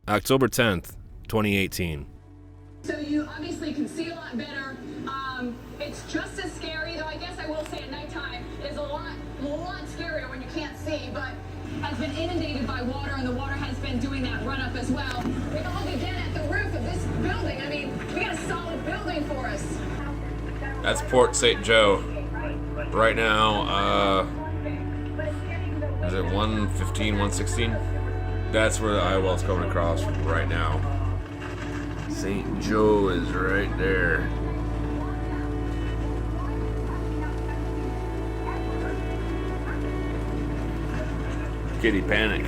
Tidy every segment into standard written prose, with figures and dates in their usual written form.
October 10th, 2018. So you obviously can see a lot better. It's just as scary, though I guess I will say at nighttime is a lot scarier when you can't see, but has been inundated by water, and the water has been doing that run up as well. It all began at the roof of this building. I mean, we got a solid building for us. That's Port St. Joe. Right now, is it 115, 116? That's where the eye well's coming across right now. St. Joe is right there. Kitty panic.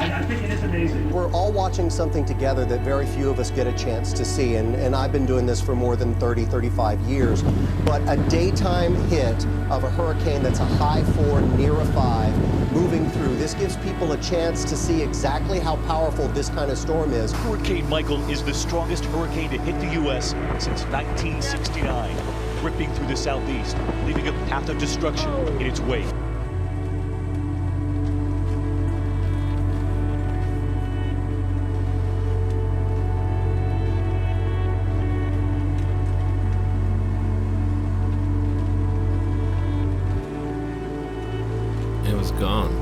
I think it is amazing. We're all watching something together that very few of us get a chance to see, and I've been doing this for more than 30, 35 years. But a daytime hit of a hurricane that's a high 4, near a 5, moving through, this gives people a chance to see exactly how powerful this kind of storm is. Hurricane Michael is the strongest hurricane to hit the U.S. since 1969, ripping through the southeast, leaving a path of destruction in its wake. It was gone.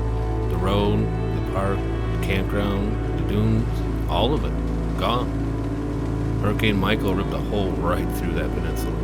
The road, the park, the campground, the dunes, all of it, gone. Hurricane Michael ripped a hole right through that peninsula.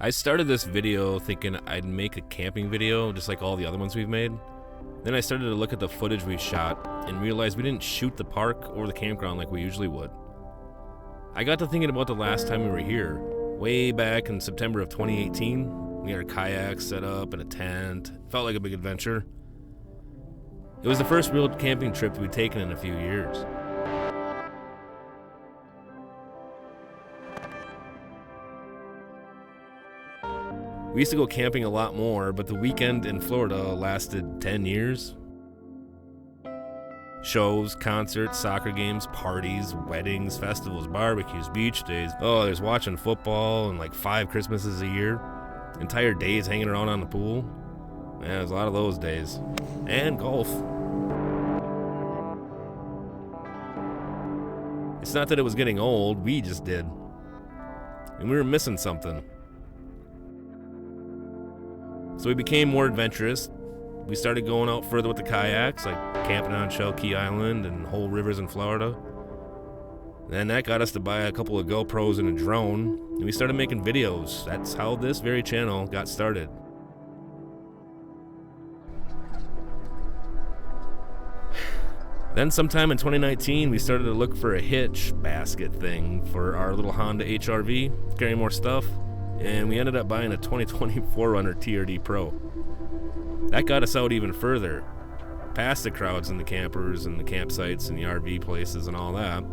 I started this video thinking I'd make a camping video just like all the other ones we've made. Then I started to look at the footage we shot and realized we didn't shoot the park or the campground like we usually would. I got to thinking about the last time we were here, way back in September of 2018. We had our kayaks set up and a tent. Felt like a big adventure. It was the first real camping trip we'd taken in a few years. We used to go camping a lot more, but the weekend in Florida lasted 10 years. Shows, concerts, soccer games, parties, weddings, festivals, barbecues, beach days. Oh, there's watching football and like 5 Christmases a year. Entire days hanging around on the pool. Yeah, there's a lot of those days. And golf. It's not that it was getting old, we just did. And we were missing something. So we became more adventurous. We started going out further with the kayaks, like camping on Shell Key Island and whole rivers in Florida. And that got us to buy a couple of GoPros and a drone, and we started making videos. That's how this very channel got started. Then sometime in 2019, we started to look for a hitch basket thing for our little Honda HR-V, carry more stuff. And we ended up buying a 2020 4Runner TRD Pro. That got us out even further, past the crowds and the campers and the campsites and the RV places and all that.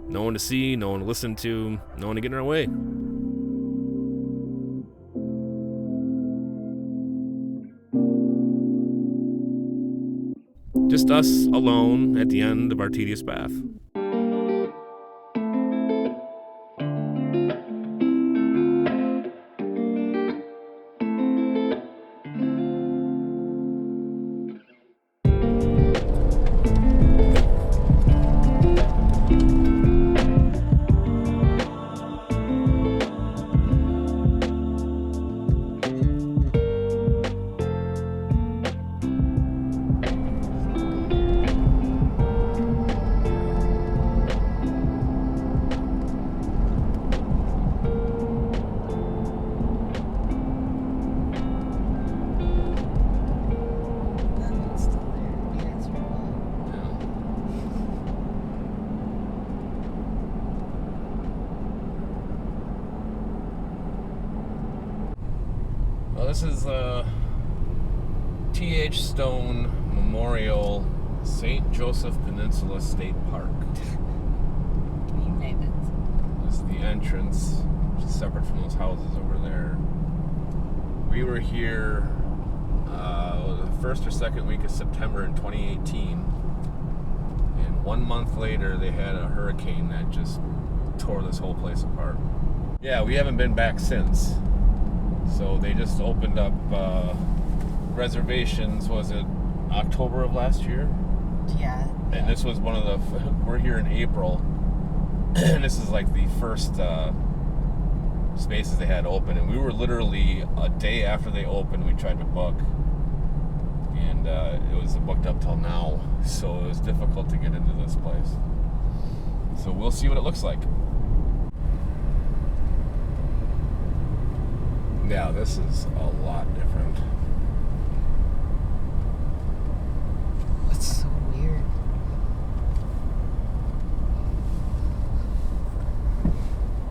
No one to see, no one to listen to, no one to get in our way. Just us alone at the end of our tedious path. Well, this is T.H. Stone Memorial St. Joseph Peninsula State Park. You made it. This is the entrance, which is separate from those houses over there. We were here the first or second week of September in 2018. And 1 month later, they had a hurricane that just tore this whole place apart. Yeah, we haven't been back since. So they just opened up reservations, was it October of last year? Yeah. And this was one of the, we're here in April, and this is like the first spaces they had open, and we were literally a day after they opened, we tried to book, and it was booked up till now, so it was difficult to get into this place. So we'll see what it looks like. Yeah, this is a lot different. That's so weird.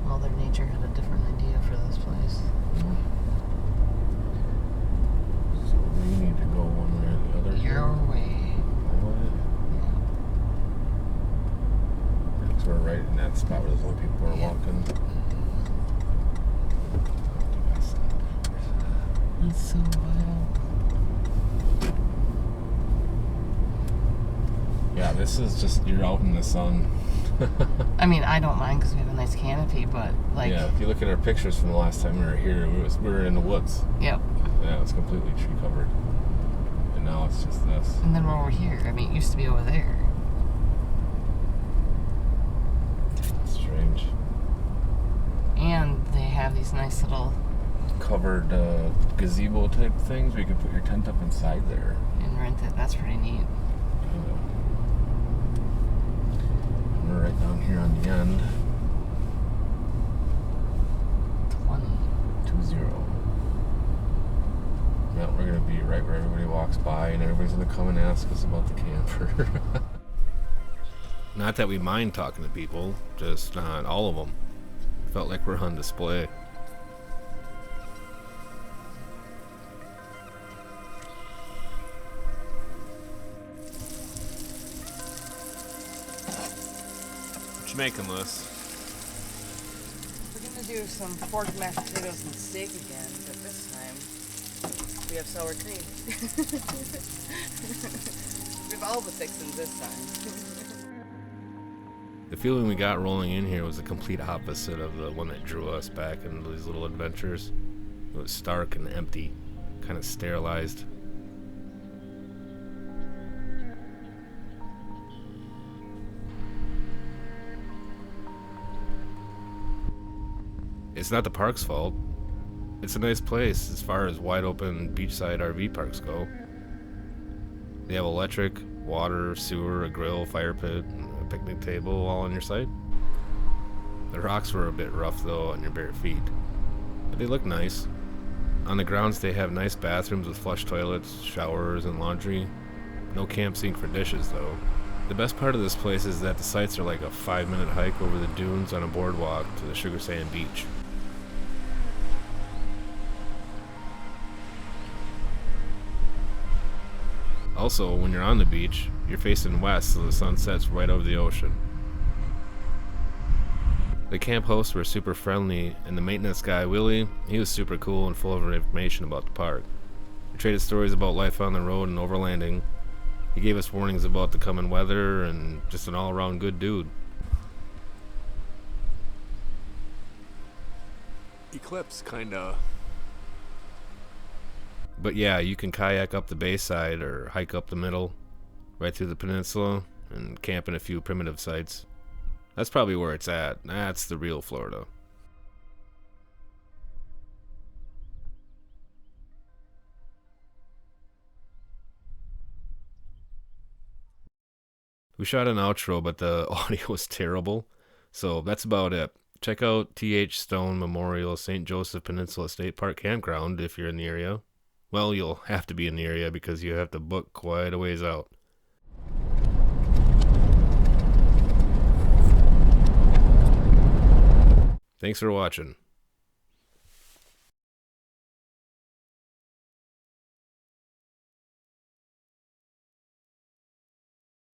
Mother Nature had a different idea for this place. So we need to go one way or the other. Your way. Because we're right in that spot where those old people are walking. That's so wild. Yeah, this is just, you're out in the sun. I mean, I don't mind because we have a nice canopy, but like... Yeah, if you look at our pictures from the last time we were here, we were in the woods. Yep. Yeah, it's completely tree covered. And now it's just this. And then we're over here. I mean, it used to be over there. Strange. And they have these nice little... Covered gazebo type things where you can put your tent up inside there. and rent it. That's pretty neat. We're right down here on the end. 20. Yeah, we're gonna be right where everybody walks by, and everybody's gonna come and ask us about the camper. Not that we mind talking to people, just not all of them. Felt like we're on display. What you making, Liz? We're gonna do some pork mashed potatoes and steak again, but this time we have sour cream. We have all the fixings this time. The feeling we got rolling in here was the complete opposite of the one that drew us back into these little adventures. It was stark and empty, kind of sterilized. It's not the park's fault. It's a nice place as far as wide open beachside RV parks go. They have electric, water, sewer, a grill, fire pit, and a picnic table all on your site. The rocks were a bit rough though on your bare feet, but they look nice. On the grounds they have nice bathrooms with flush toilets, showers, and laundry. No camp sink for dishes though. The best part of this place is that the sites are like a 5-minute hike over the dunes on a boardwalk to the Sugar Sand Beach. Also, when you're on the beach, you're facing west so the sun sets right over the ocean. The camp hosts were super friendly, and the maintenance guy, Willie, he was super cool and full of information about the park. We traded stories about life on the road and overlanding. He gave us warnings about the coming weather, and just an all-around good dude. Eclipse, kinda. But yeah, you can kayak up the bayside or hike up the middle, right through the peninsula, and camp in a few primitive sites. That's probably where it's at. That's the real Florida. We shot an outro, but the audio was terrible. So that's about it. Check out T.H. Stone Memorial St. Joseph Peninsula State Park Campground if you're in the area. Well, you'll have to be in the area because you have to book quite a ways out. Thanks for watching.